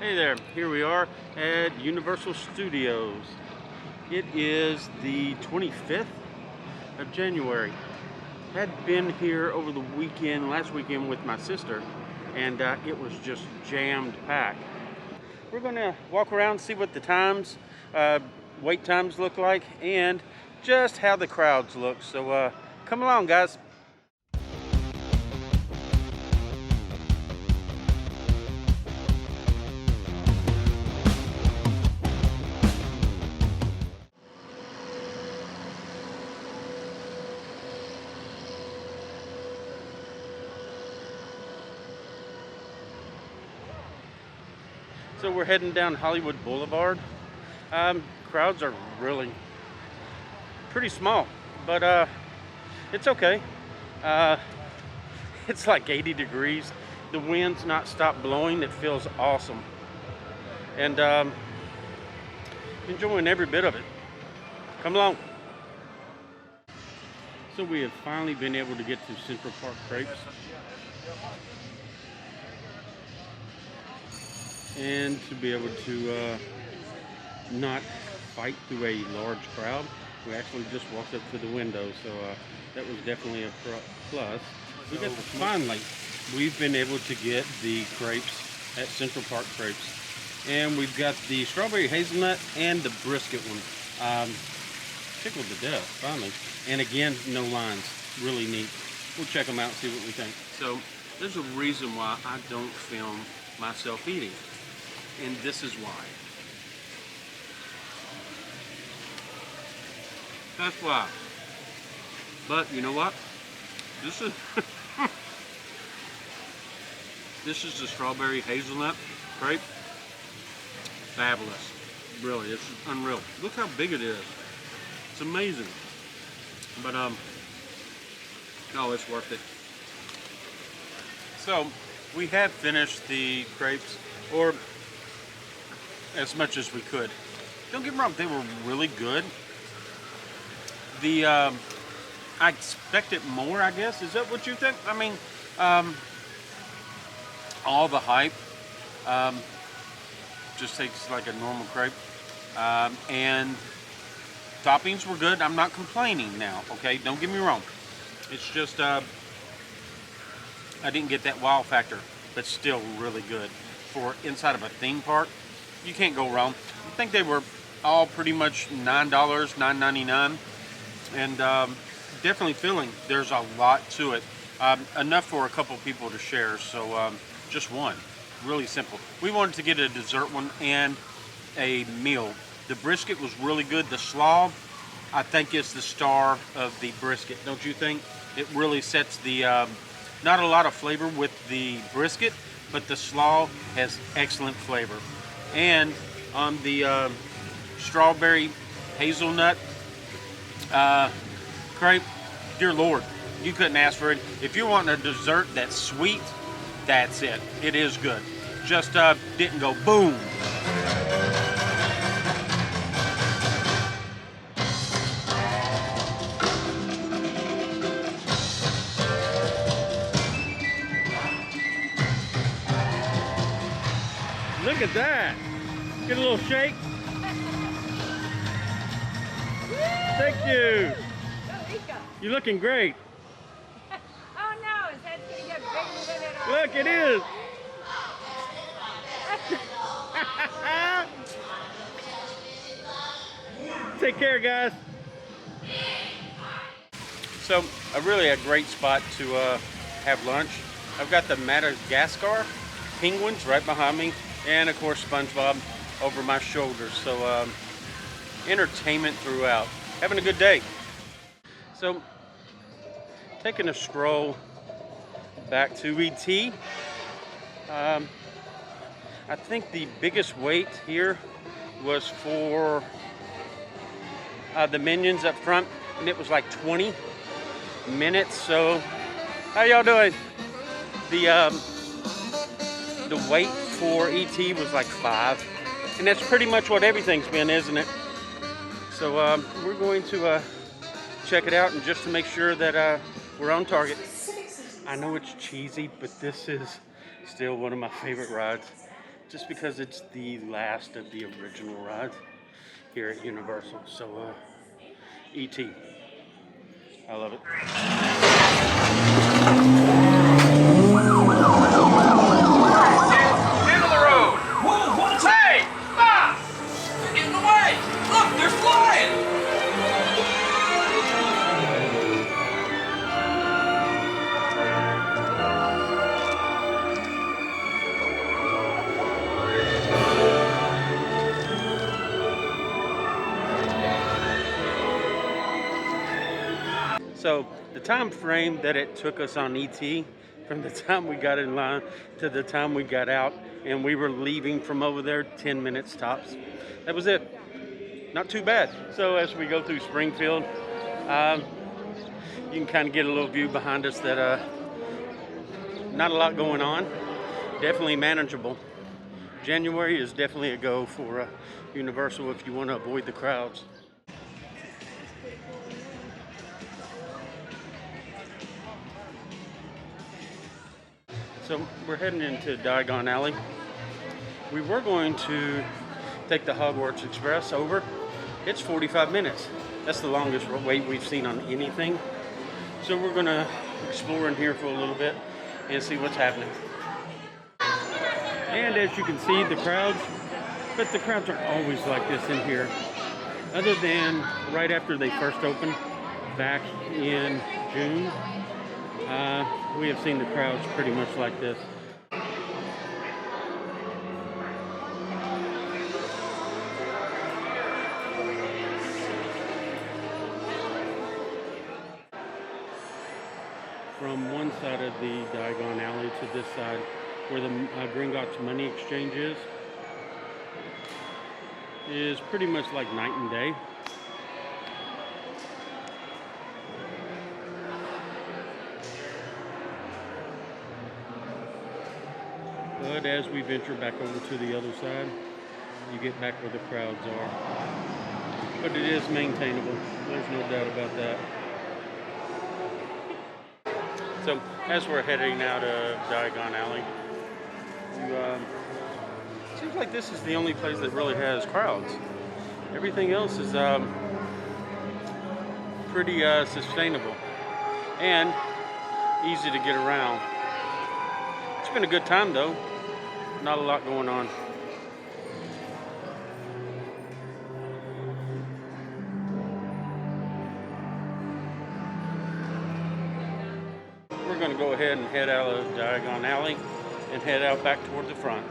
Hey there, here we are at Universal Studios. It is the 25th of January. Had been here over the weekend, last weekend with my sister, and it was just jammed packed. We're gonna walk around, see what the times, wait times look like, and just how the crowds look. So come along, guys. So we're heading down Hollywood Boulevard. Crowds are really pretty small, but it's okay. Uh, it's like 80 degrees. The wind's not stopped blowing. It feels awesome. And enjoying every bit of it. Come along. So we have finally been able to get to Central Park Crepes. And to be able to not fight through a large crowd. We actually just walked up to the window, so that was definitely a plus. Finally, we've been able to get the crepes at Central Park Crepes. And we've got the strawberry hazelnut and the brisket one. Tickled to death, finally. And again, no lines. Really neat. We'll check them out and see what we think. So, there's a reason why I don't film myself eating. And this is why. That's why. But you know what? This is this is the strawberry hazelnut crepe. Fabulous. Really, it's unreal. Look how big it is. It's amazing. But no, it's worth it. So we have finished the crepes, or as much as we could. Don't get me wrong, they were really good. The I expected more, I guess. Is that what you think? I mean, all the hype just takes like a normal crepe, and toppings were good. I'm not complaining now. Okay, don't get me wrong. It's just I didn't get that wow factor, but still really good for inside of a theme park. You can't go wrong. I think they were all pretty much $9, $9.99, and definitely filling. There's a lot to it, enough for a couple people to share. So just one, really simple. We wanted to get a dessert one and a meal. The brisket was really good. The slaw, I think, is the star of the brisket. Don't you think? It really sets the not a lot of flavor with the brisket, but the slaw has excellent flavor. And on the strawberry hazelnut crepe, dear Lord, you couldn't ask for it. If you're wanting a dessert that's sweet, that's it. It is good. Just didn't go boom. Look at that. Get a little shake. Thank you. You're looking great. Oh no, his head's gonna get bigger than it already Look, it is. Take care, guys. So, really a great spot to have lunch. I've got the Madagascar penguins right behind me, and of course SpongeBob over my shoulders. So entertainment throughout. Having a good day. So taking a stroll back to ET. I think the biggest wait here was for the Minions up front, and it was like 20 minutes. So how y'all doing? The wait for ET was like 5, and that's pretty much what everything's been, isn't it? So we're going to check it out, and just to make sure that we're on target. I know it's cheesy, but this is still one of my favorite rides. just because it's the last of the original rides here at Universal. So, E.T. I love it. End of the road! Whoa, what's Hey! Stop! They're getting away! Look, they're flying! So the time frame that it took us on ET, from the time we got in line to the time we got out and we were leaving from over there, 10 minutes tops. That was it. Not too bad. So as we go through Springfield, you can kind of get a little view behind us that not a lot going on. Definitely manageable. January is definitely a go for Universal if you want to avoid the crowds. So we're heading into Diagon Alley. We were going to take the Hogwarts Express over. It's 45 minutes. That's the longest wait we've seen on anything. So we're gonna explore in here for a little bit and see what's happening. And as you can see, the crowds are always like this in here. Other than right after they first opened back in June, we have seen the crowds pretty much like this. From one side of the Diagon Alley to this side, where the Gringotts Money Exchange is pretty much like night and day. But as we venture back over to the other side, you get back where the crowds are. But it is maintainable. There's no doubt about that. So as we're heading out of Diagon Alley, seems like this is the only place that really has crowds. Everything else is pretty sustainable and easy to get around. It's been a good time though. Not a lot going on. We're going to go ahead and head out of Diagon Alley and head out back toward the front.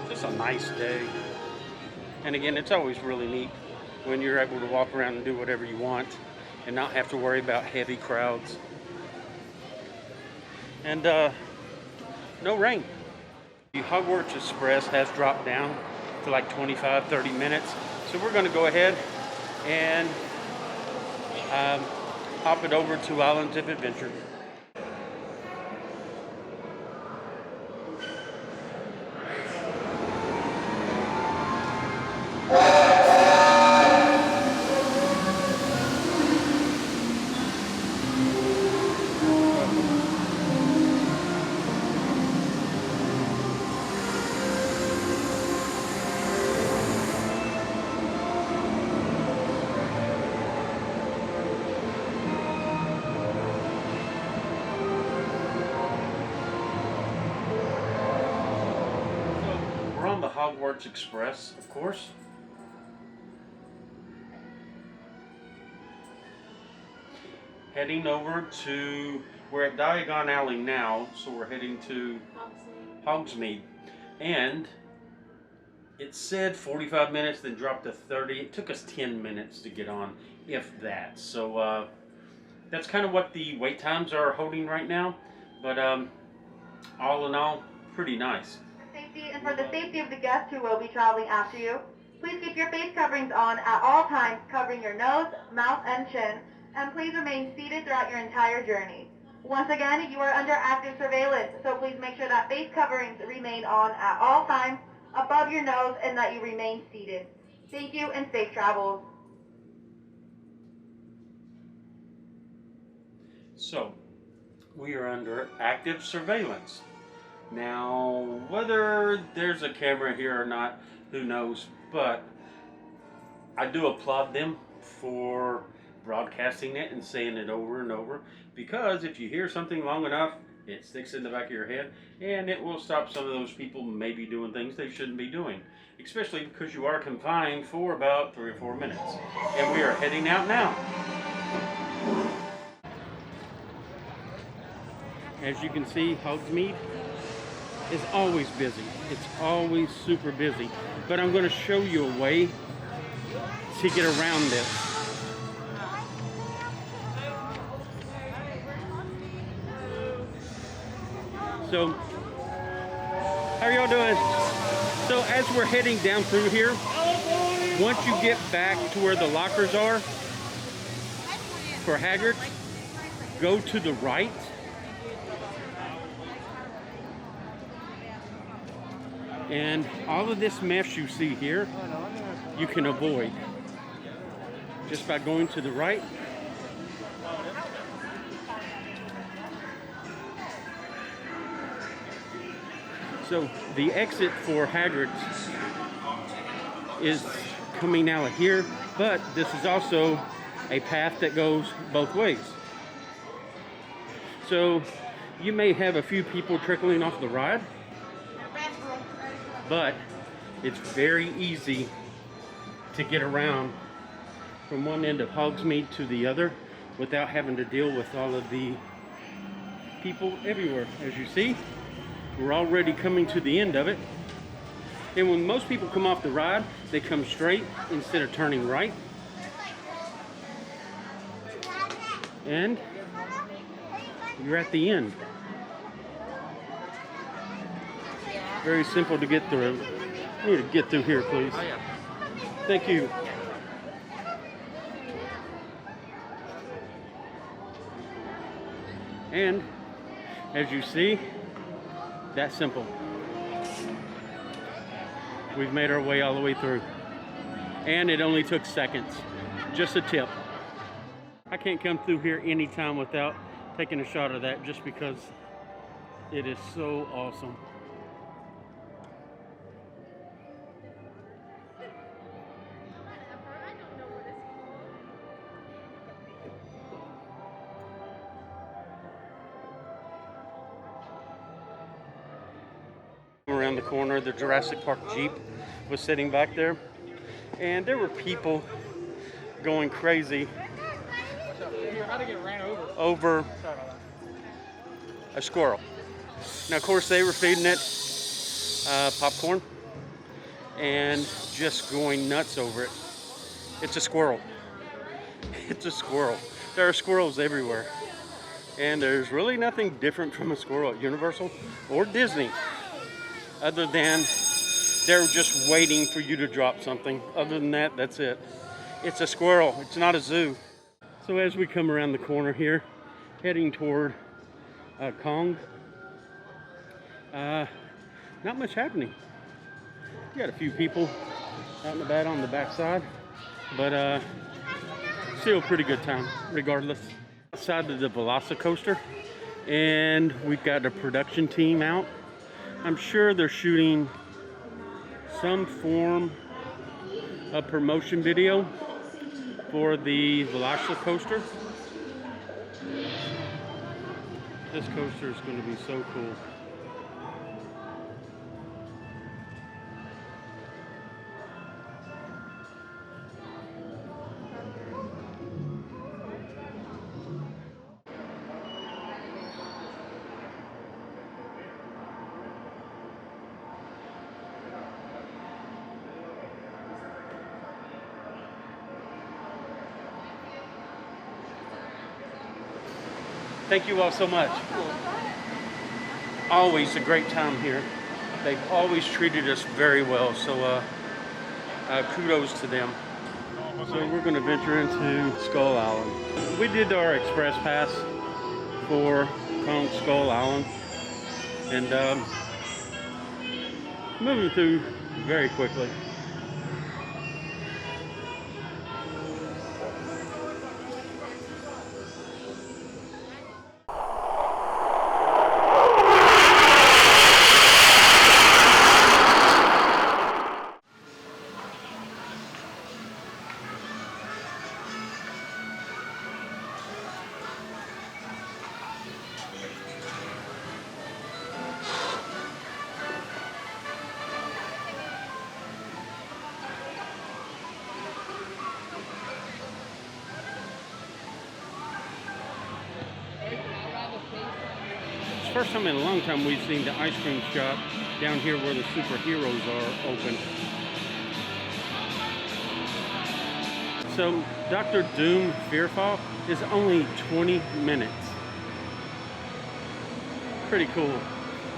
Just a nice day. And again, it's always really neat when you're able to walk around and do whatever you want and not have to worry about heavy crowds. And no rain. The Hogwarts Express has dropped down to like 25-30 minutes. So we're going to go ahead and hop it over to Islands of Adventure. The Hogwarts Express, of course. Heading over to, we're at Diagon Alley now, so we're heading to Hogsmeade. And it said 45 minutes, then dropped to 30. It took us 10 minutes to get on, if that. So that's kind of what the wait times are holding right now. But all in all, pretty nice. And for the safety of the guests who will be traveling after you, please keep your face coverings on at all times, covering your nose, mouth, and chin, and please remain seated throughout your entire journey. Once again, you are under active surveillance, so please make sure that face coverings remain on at all times, above your nose, and that you remain seated. Thank you and safe travels. So, we are under active surveillance. Now, whether there's a camera here or not, who knows, but I do applaud them for broadcasting it and saying it over and over, because if you hear something long enough, it sticks in the back of your head, and it will stop some of those people maybe doing things they shouldn't be doing, especially because you are confined for about 3 or 4 minutes. And we are heading out now. As you can see, Hogsmeade is always busy. It's always super busy. But I'm going to show you a way to get around this. So, how are y'all doing? So as we're heading down through here, once you get back to where the lockers are for Hagrid, go to the right. And all of this mess you see here, you can avoid just by going to the right. So the exit for Hagrid's is coming out of here, but this is also a path that goes both ways. So you may have a few people trickling off the ride, but it's very easy to get around from one end of Hogsmeade to the other without having to deal with all of the people everywhere. As you see, we're already coming to the end of it. And when most people come off the ride, they come straight instead of turning right. And you're at the end. Very simple to get through. I need to get through here, please. Oh, yeah. Thank you. And as you see, that's simple. We've made our way all the way through. And it only took seconds. Just a tip. I can't come through here anytime without taking a shot of that, just because it is so awesome. Around the corner, the Jurassic Park Jeep was sitting back there, and there were people going crazy over a squirrel. Now, of course, they were feeding it popcorn and just going nuts over it. It's a squirrel. It's a squirrel. There are squirrels everywhere, and there's really nothing different from a squirrel at Universal or Disney, other than they're just waiting for you to drop something. Other than that, that's it. It's a squirrel. It's not a zoo. So as we come around the corner here, heading toward Kong, not much happening. You got a few people out and about on the backside, but still a pretty good time regardless. Outside of the Velocicoaster, and we've got a production team out. I'm sure they're shooting some form of promotion video for the Velocicoaster. This coaster is going to be so cool. Thank you all so much. Always a great time here. They've always treated us very well, so kudos to them. So we're going to venture into Skull Island. We did our express pass for Kong Skull Island, and moving through very quickly. first time in a long time we've seen the ice cream shop down here where the superheroes are open. So Dr. Doom Fearfall is only 20 minutes. Pretty cool.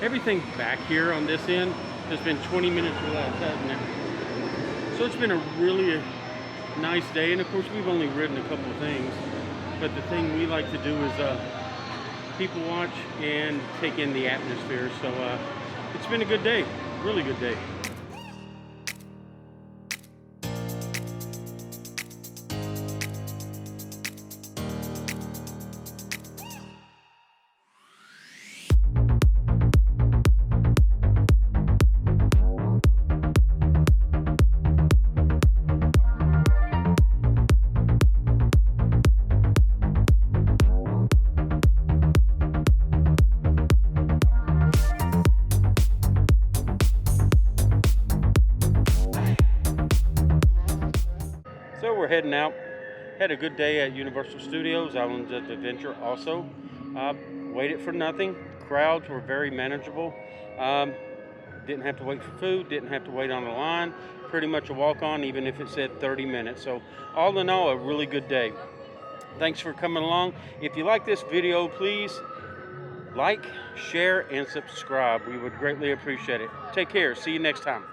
Everything back here on this end has been 20 minutes or less, hasn't it? So it's been a really nice day, and of course we've only ridden a couple of things, but the thing we like to do is people watch and take in the atmosphere. So it's been a good day, really good day. So we're heading out. Had a good day at Universal Studios, Islands of Adventure also. Waited for nothing. Crowds were very manageable. Didn't have to wait for food, didn't have to wait on the line. Pretty much a walk-on, even if it said 30 minutes. So all in all, a really good day. Thanks for coming along. If you like this video, please like, share, and subscribe. We would greatly appreciate it. Take care. See you next time.